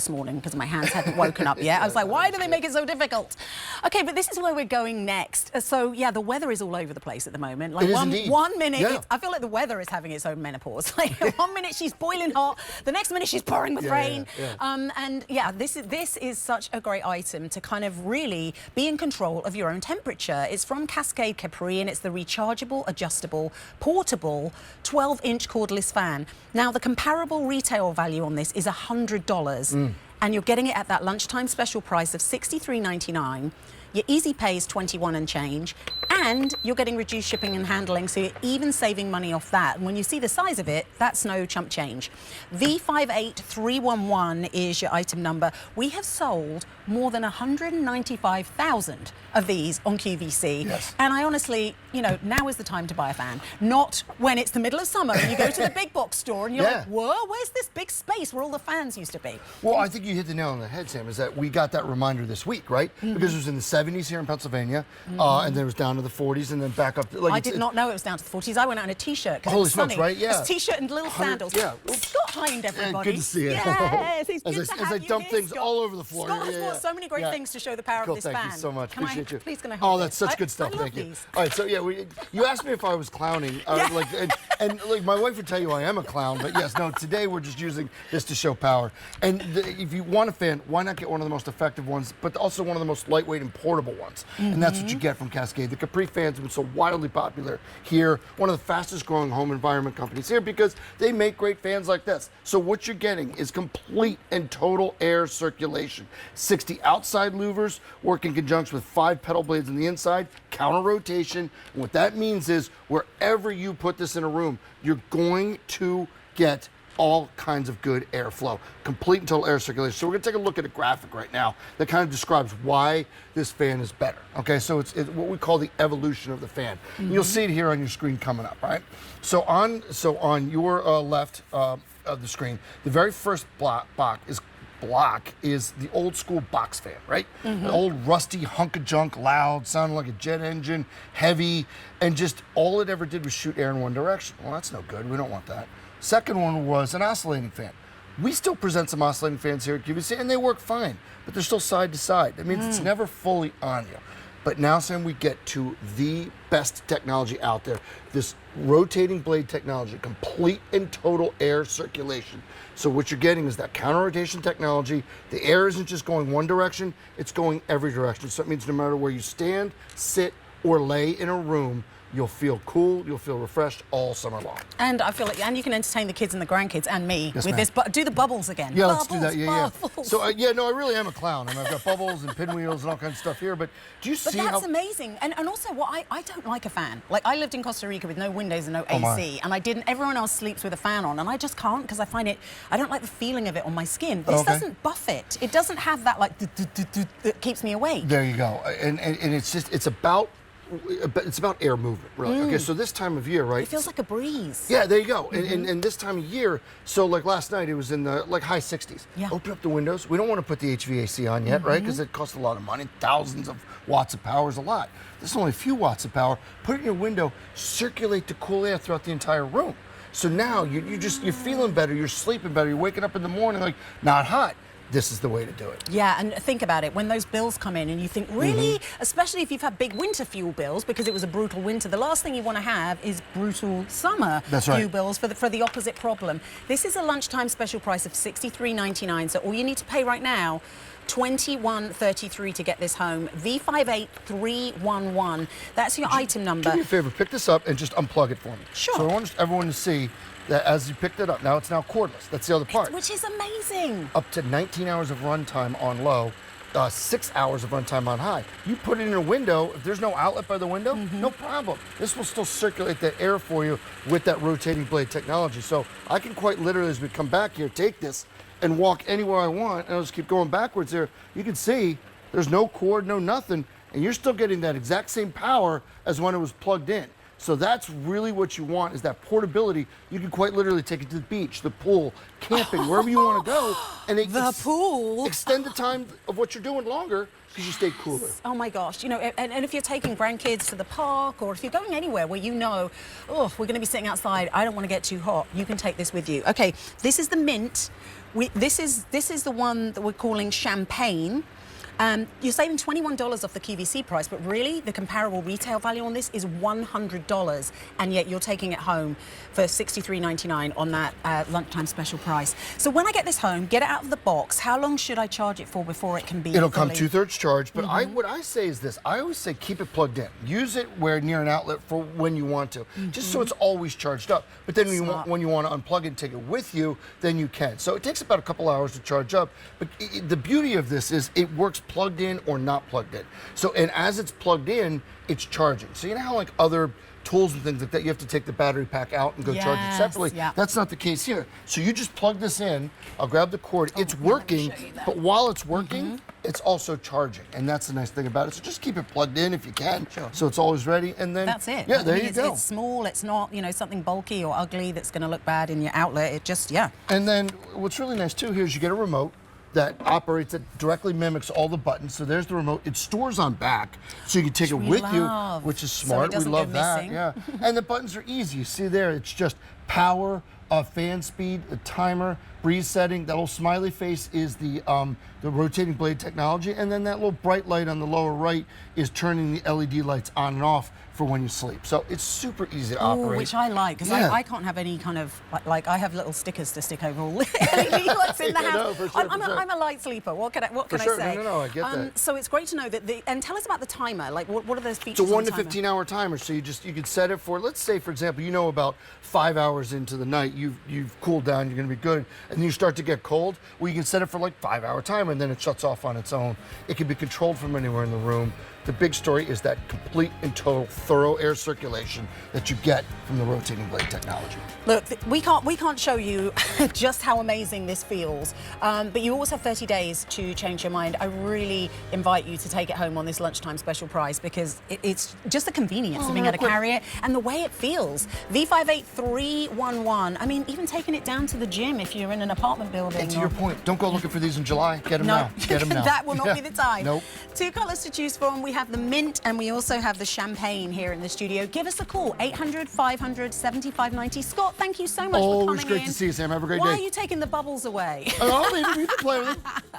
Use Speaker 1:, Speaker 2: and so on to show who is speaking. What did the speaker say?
Speaker 1: this morning because my hands hadn't woken up yet. I was like, why do they make it so difficult? Okay, but this is where we're going next. So yeah, the weather is all over the place at the moment. Like one minute, I feel like the weather is having its own menopause. Like 1 minute she's boiling hot, the next minute she's pouring with rain. And yeah, this is such a great item to kind of really be in control of your own temperature. It's from Cascade Capri and it's the rechargeable, adjustable, portable 12-inch cordless fan. Now the comparable retail value on this is $100 and you're getting it at that lunchtime special price of $63.99. Your easy pay is $21 and change, and you're getting reduced shipping and handling, so you're even saving money off that. And when you see the size of it, that's no chump change. V58311 is your item number. We have sold more than 195,000 of these on QVC.
Speaker 2: Yes.
Speaker 1: And I honestly, you know, now is the time to buy a fan, not when it's the middle of summer and you go to the big box store and you're like, whoa, where's this big space where all the fans used to be?
Speaker 2: Well, I think you hit the nail on the head, Sam, is that we got that reminder this week, right? Because it was in the 70s here in Pennsylvania, and then it was down to the 40s, and then back up to, like,
Speaker 1: I did not know it was down to the 40s. I went out in a t-shirt because it
Speaker 2: holy
Speaker 1: was
Speaker 2: smokes,
Speaker 1: sunny.
Speaker 2: right? Yeah.
Speaker 1: It's a t-shirt and little sandals.
Speaker 2: Yeah.
Speaker 1: Scott Hind, everybody.
Speaker 2: Good to see you.
Speaker 1: Yes, it's good to have
Speaker 2: as I
Speaker 1: you
Speaker 2: dump
Speaker 1: here,
Speaker 2: things
Speaker 1: Scott.
Speaker 2: all over the floor.
Speaker 1: Scott has brought so many great things to show the power of this fan.
Speaker 2: Thank you so much. Appreciate you.
Speaker 1: Please, can I hold
Speaker 2: Oh, that's such good stuff. Thank you. All right, so yeah, you asked me if I was clowning, and like my wife would tell you I am a clown, but yes, no. Today we're just using this to show power. And if you want a fan, why not get one of the most effective ones, but also one of the most lightweight and portable ones? And that's what you get from Cascade. The Capri fans have been so wildly popular here. One of the fastest growing home environment companies here because they make great fans like this. So what you're getting is complete and total air circulation. 60 outside louvers work in conjunction with 5 pedal blades on the inside, counter rotation. And what that means is wherever you put this in a room, you're going to get all kinds of good airflow, complete and total air circulation. So we're gonna take a look at a graphic right now that kind of describes why this fan is better. Okay, so it's what we call the evolution of the fan. You'll see it here on your screen coming up, right? So on your left of the screen, the very first block is the old school box fan, right? The old rusty hunk of junk, loud, sounding like a jet engine, heavy, and just all it ever did was shoot air in one direction. Well, that's no good. We don't want that. Second one was an oscillating fan. We still present some oscillating fans here at QVC, and they work fine, but they're still side to side. That means it's never fully on you. But now, Sam, we get to the best technology out there, this rotating blade technology, complete and total air circulation. So what you're getting is that counter rotation technology. The air isn't just going one direction, it's going every direction. So it means no matter where you stand, sit, or lay in a room, you'll feel cool, you'll feel refreshed all summer long.
Speaker 1: And I feel like, and you can entertain the kids and the grandkids and me with this. But do the bubbles again.
Speaker 2: Yeah,
Speaker 1: bubbles,
Speaker 2: let's do that. Yeah,
Speaker 1: bubbles.
Speaker 2: So yeah, no, I really am a clown. I mean, I've got bubbles and pinwheels and all kinds of stuff here. But do you see how?
Speaker 1: But that's amazing. And also, what I don't like a fan. Like I lived in Costa Rica with no windows and no AC, and I didn't. Everyone else sleeps with a fan on, and I just can't because I find it. I don't like the feeling of it on my skin. This doesn't buff it. It doesn't have that like that keeps me awake.
Speaker 2: There you go. And it's about air movement, really. Okay, so this time of year, right?
Speaker 1: It feels like a breeze.
Speaker 2: Yeah, there you go. And this time of year, so like last night, it was in the high 60s.
Speaker 1: Yeah.
Speaker 2: Open up the windows. We don't want to put the HVAC on yet, right? Because it costs a lot of money. Thousands of watts of power is a lot. This is only a few watts of power. Put it in your window, circulate the cool air throughout the entire room. So now you're feeling better, you're sleeping better, you're waking up in the morning like not hot. This is the way to do it.
Speaker 1: Yeah, and think about it. When those bills come in and you think, really? Especially if you've had big winter fuel bills because it was a brutal winter, the last thing you want to have is brutal summer fuel bills for the opposite problem. This is a lunchtime special price of $63.99, so all you need to pay right now, $21.33 to get this home. V58311. That's your item number.
Speaker 2: Do me a favor, pick this up and just unplug it for me.
Speaker 1: Sure.
Speaker 2: So I want everyone to see that as you picked it up, now it's cordless. That's the other part.
Speaker 1: Which is amazing.
Speaker 2: Up to 19 hours of runtime on low, 6 hours of runtime on high. You put it in a window, if there's no outlet by the window, no problem. This will still circulate that air for you with that rotating blade technology. So I can quite literally, as we come back here, take this and walk anywhere I want, and I'll just keep going backwards there. You can see there's no cord, no nothing, and you're still getting that exact same power as when it was plugged in. So that's really what you want, is that portability. You can quite literally take it to the beach, the pool, camping, wherever you want to go. And
Speaker 1: pool.
Speaker 2: Extend the time of what you're doing longer because you stay cooler.
Speaker 1: Oh my gosh, you know, and if you're taking grandkids to the park, or if you're going anywhere where you know, oh, we're going to be sitting outside, I don't want to get too hot, you can take this with you. Okay, this is the mint. This is the one that we're calling champagne. You're saving $21 off the QVC price, but really the comparable retail value on this is $100, and yet you're taking it home for $63.99 on that lunchtime special price. So when I get this home, get it out of the box, how long should I charge it for before it can be
Speaker 2: It'll come 2/3 charged, but what I say is this. I always say keep it plugged in. Use it where near an outlet for when you want to, just so it's always charged up. But then when you want to unplug it and take it with you, then you can. So it takes about a couple hours to charge up, but the beauty of this is it works plugged in or not plugged in. So, and as it's plugged in, it's charging. So you know how like other tools and things like that, you have to take the battery pack out and go charge it separately?
Speaker 1: Yeah.
Speaker 2: That's not the case here. So you just plug this in, I'll grab the cord, it's working, but while it's working, it's also charging. And that's the nice thing about it. So just keep it plugged in if you can, so it's always ready, and then
Speaker 1: that's it.
Speaker 2: Yeah, there you go.
Speaker 1: It's small, it's not, you know, something bulky or ugly that's gonna look bad in your outlet. It just,
Speaker 2: And then what's really nice too here is you get a remote that operates, that directly mimics all the buttons. So there's the remote. It stores on back, so you can take it with you, which is smart.
Speaker 1: So
Speaker 2: we love that. Yeah. And the buttons are easy. You see there, it's just power, fan speed, the timer, breeze setting. That little smiley face is the rotating blade technology, and then that little bright light on the lower right is turning the LED lights on and off for when you sleep. So it's super easy to operate.
Speaker 1: Which I like, because I can't have any kind of, like I have little stickers to stick over all the LED lights in the house.
Speaker 2: No, for sure,
Speaker 1: I'm a light sleeper, what can I say?
Speaker 2: No, I get that.
Speaker 1: So it's great to know that, and tell us about the timer, like what are those features?
Speaker 2: It's a 1 to 15 hour timer, so you can set it for, let's say for example, you know about 5 hours into the night, you've cooled down, you're gonna be good, and then you start to get cold, well you can set it for like 5 hour timer, and then it shuts off on its own. It can be controlled from anywhere in the room. The big story is that complete and total thorough air circulation that you get from the rotating blade technology.
Speaker 1: Look, we can't show you just how amazing this feels, but you always have 30 days to change your mind. I really invite you to take it home on this lunchtime special price, because it's just the convenience of being able to carry it and the way it feels. V58311. I mean, even taking it down to the gym if you're in an apartment building.
Speaker 2: And to your point, don't go looking for these in July. Get them now. Get them now.
Speaker 1: That will not be the time.
Speaker 2: Nope.
Speaker 1: 2 colors to choose from. We have the mint and we also have the champagne here in the studio. Give us a call, 800-500-7590. Scott, thank you so much for coming in.
Speaker 2: Always great to see you, Sam. Have a great day.
Speaker 1: Why are you taking the bubbles away?
Speaker 2: Oh, maybe we can play with it.